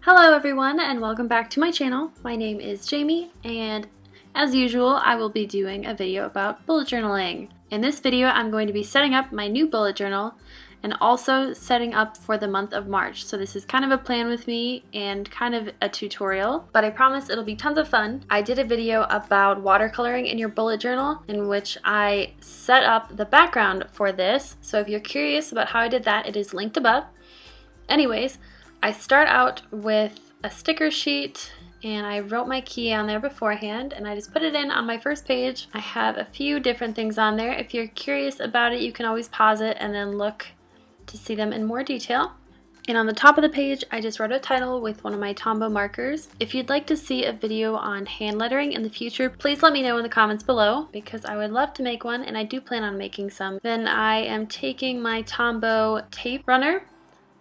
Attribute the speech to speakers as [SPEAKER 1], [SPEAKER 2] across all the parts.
[SPEAKER 1] Hello everyone and welcome back to my channel. My name is Jamie and as usual I will be doing a video about bullet journaling. In this video I'm going to be setting up my new bullet journal and also setting up for the month of March. So this is kind of a plan with me and kind of a tutorial, but I promise it'll be tons of fun. I did a video about watercoloring in your bullet journal in which I set up the background for this. So if you're curious about how I did that, it is linked above. Anyways, I start out with a sticker sheet and I wrote my key on there beforehand and I just put it in on my first page. I have a few different things on there. If you're curious about it, you can always pause it and then look to see them in more detail. And on the top of the page, I just wrote a title with one of my Tombow markers. If you'd like to see a video on hand lettering in the future, please let me know in the comments below because I would love to make one and I do plan on making some. Then I am taking my Tombow tape runner.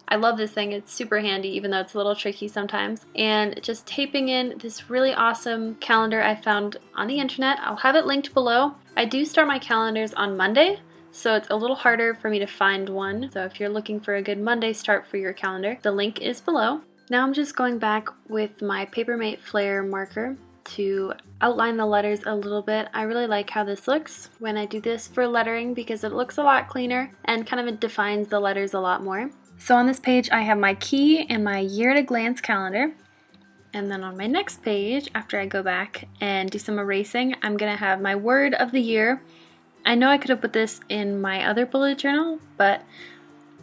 [SPEAKER 1] I love this thing, it's super handy even though it's a little tricky sometimes. And just taping in this really awesome calendar I found on the internet. I'll have it linked below. I do start my calendars on Monday, so it's a little harder for me to find one. So if you're looking for a good Monday start for your calendar, the link is below. Now I'm just going back with my Papermate Flare marker to outline the letters a little bit. I really like how this looks when I do this for lettering because it looks a lot cleaner and kind of defines the letters a lot more. So on this page I have my key and my year at a glance calendar, and then on my next page, after I go back and do some erasing, I'm gonna have my word of the year. I know I could have put this in my other bullet journal, but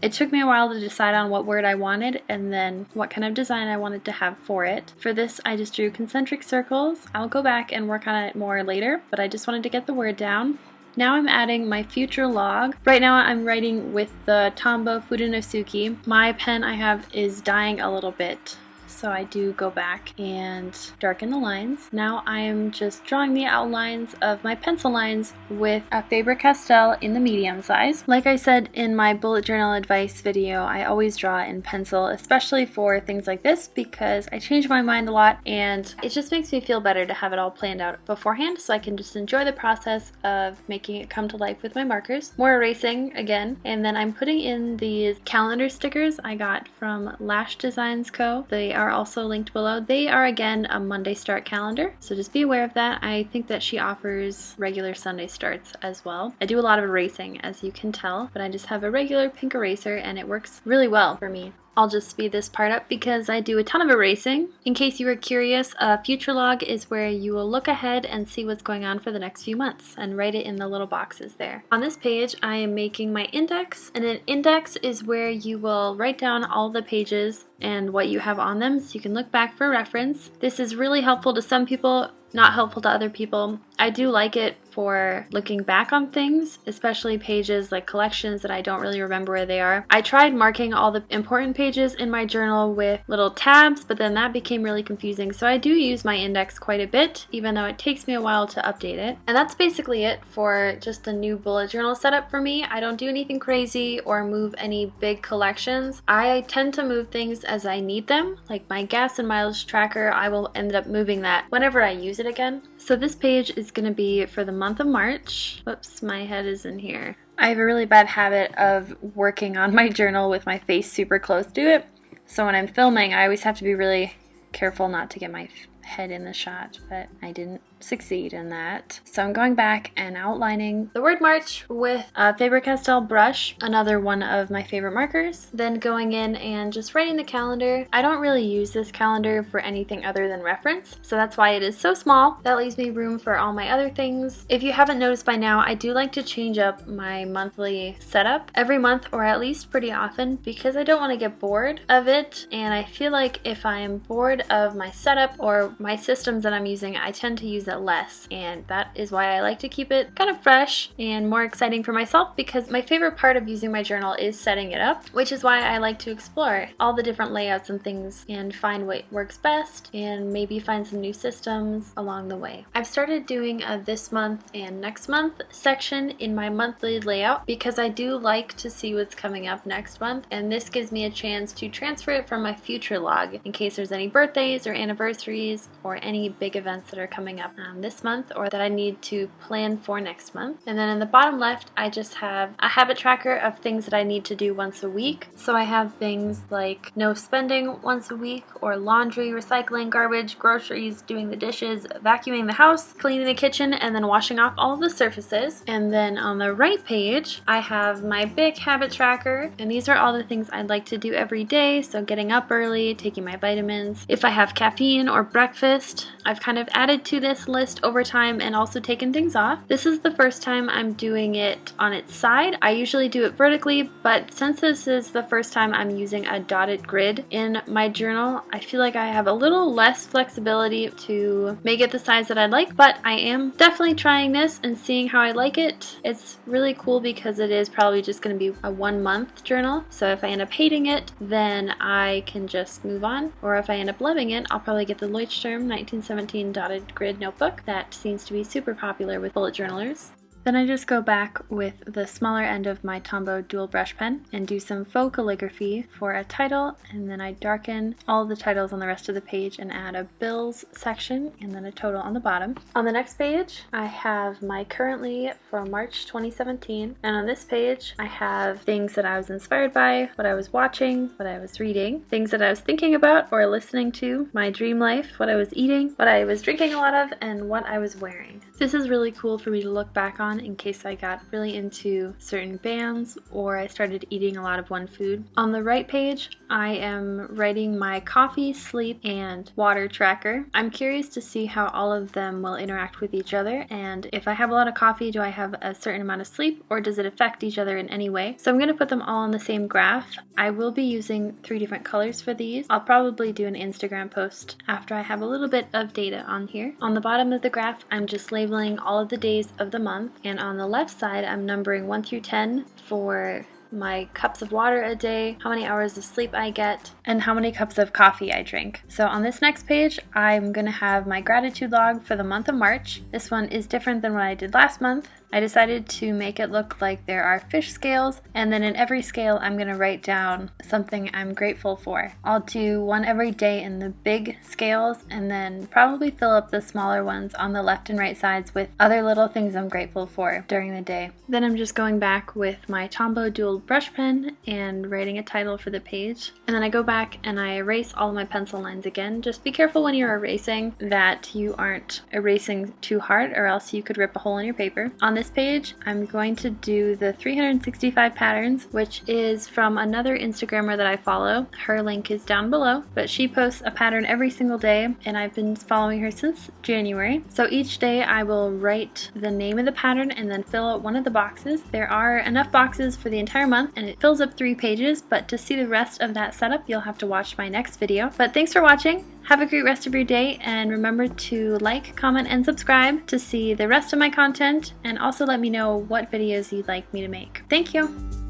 [SPEAKER 1] it took me a while to decide on what word I wanted and then what kind of design I wanted to have for it. For this I just drew concentric circles. I'll go back and work on it more later, but I just wanted to get the word down. Now I'm adding my future log. Right now I'm writing with the Tombow Furunosuke. My pen I have is dying a little bit, so I do go back and darken the lines. Now I am just drawing the outlines of my pencil lines with a Faber-Castell in the medium size. Like I said in my bullet journal advice video, I always draw in pencil, especially for things like this because I change my mind a lot and it just makes me feel better to have it all planned out beforehand so I can just enjoy the process of making it come to life with my markers. More erasing again, and then I'm putting in these calendar stickers I got from Lash Designs Co. They are also linked below. They are again a Monday start calendar, so just be aware of that. I think that she offers regular Sunday starts as well. I do a lot of erasing as you can tell, but I just have a regular pink eraser and it works really well for me. I'll just speed this part up because I do a ton of erasing. In case you were curious, a future log is where you will look ahead and see what's going on for the next few months and write it in the little boxes there. On this page, I am making my index, and an index is where you will write down all the pages and what you have on them so you can look back for reference. This is really helpful to some people, not helpful to other people. I do like it for looking back on things, especially pages like collections that I don't really remember where they are. I tried marking all the important pages in my journal with little tabs, but then that became really confusing. So I do use my index quite a bit, even though it takes me a while to update it. And that's basically it for just a new bullet journal setup for me. I don't do anything crazy or move any big collections. I tend to move things as I need them, like my gas and mileage tracker. I will end up moving that whenever I use it again. So this page is going to be for the month of March. Whoops, my head is in here. I have a really bad habit of working on my journal with my face super close to it. So when I'm filming, I always have to be really careful not to get my head in the shot, but I didn't succeed in that. So I'm going back and outlining the word March with a Faber-Castell brush, another one of my favorite markers. Then going in and just writing the calendar. I don't really use this calendar for anything other than reference, so that's why it is so small. That leaves me room for all my other things. If you haven't noticed by now, I do like to change up my monthly setup every month, or at least pretty often, because I don't want to get bored of it, and I feel like if I am bored of my setup or my systems that I'm using, I tend to use it less, and that is why I like to keep it kind of fresh and more exciting for myself, because my favorite part of using my journal is setting it up, which is why I like to explore all the different layouts and things and find what works best and maybe find some new systems along the way. I've started doing a this month and next month section in my monthly layout because I do like to see what's coming up next month, and this gives me a chance to transfer it from my future log in case there's any birthdays or anniversaries birthdays or any big events that are coming up this month or that I need to plan for next month. And then in the bottom left, I just have a habit tracker of things that I need to do once a week. So I have things like no spending once a week, or laundry, recycling, garbage, groceries, doing the dishes, vacuuming the house, cleaning the kitchen, and then washing off all of the surfaces. And then on the right page, I have my big habit tracker, and these are all the things I'd like to do every day. So getting up early, taking my vitamins, if I have caffeine or breakfast. I've kind of added to this list over time and also taken things off. This is the first time I'm doing it on its side. I usually do it vertically, but since this is the first time I'm using a dotted grid in my journal, I feel like I have a little less flexibility to make it the size that I'd like, but I am definitely trying this and seeing how I like it. It's really cool because it is probably just going to be a 1 month journal, so if I end up hating it, then I can just move on, or if I end up loving it, I'll probably get the Leuchtturm 1917 dotted grid notebook that seems to be super popular with bullet journalers. Then I just go back with the smaller end of my Tombow dual brush pen and do some faux calligraphy for a title, and then I darken all the titles on the rest of the page and add a bills section and then a total on the bottom. On the next page, I have my currently for March 2017, and on this page I have things that I was inspired by, what I was watching, what I was reading, things that I was thinking about or listening to, my dream life, what I was eating, what I was drinking a lot of, and what I was wearing. This is really cool for me to look back on in case I got really into certain bands or I started eating a lot of one food. On the right page, I am writing my coffee, sleep, and water tracker. I'm curious to see how all of them will interact with each other, and if I have a lot of coffee, do I have a certain amount of sleep, or does it affect each other in any way? So I'm going to put them all on the same graph. I will be using 3 different colors for these. I'll probably do an Instagram post after I have a little bit of data on here. On the bottom of the graph, I'm just labeling all of the days of the month, and on the left side, I'm numbering 1 through 10 for my cups of water a day, how many hours of sleep I get, and how many cups of coffee I drink. So on this next page, I'm going to have my gratitude log for the month of March. This one is different than what I did last month. I decided to make it look like there are fish scales, and then in every scale I'm going to write down something I'm grateful for. I'll do one every day in the big scales and then probably fill up the smaller ones on the left and right sides with other little things I'm grateful for during the day. Then I'm just going back with my Tombow dual brush pen and writing a title for the page. And then I go back and I erase all of my pencil lines again. Just be careful when you're erasing that you aren't erasing too hard, or else you could rip a hole in your paper. On this page, I'm going to do the 365 patterns, which is from another Instagrammer that I follow. Her link is down below, but she posts a pattern every single day, and I've been following her since January. So each day I will write the name of the pattern and then fill out one of the boxes. There are enough boxes for the entire month, and it fills up 3 pages, but to see the rest of that setup, you'll have to watch my next video. But thanks for watching. Have a great rest of your day, and remember to like, comment, and subscribe to see the rest of my content, and also let me know what videos you'd like me to make. Thank you!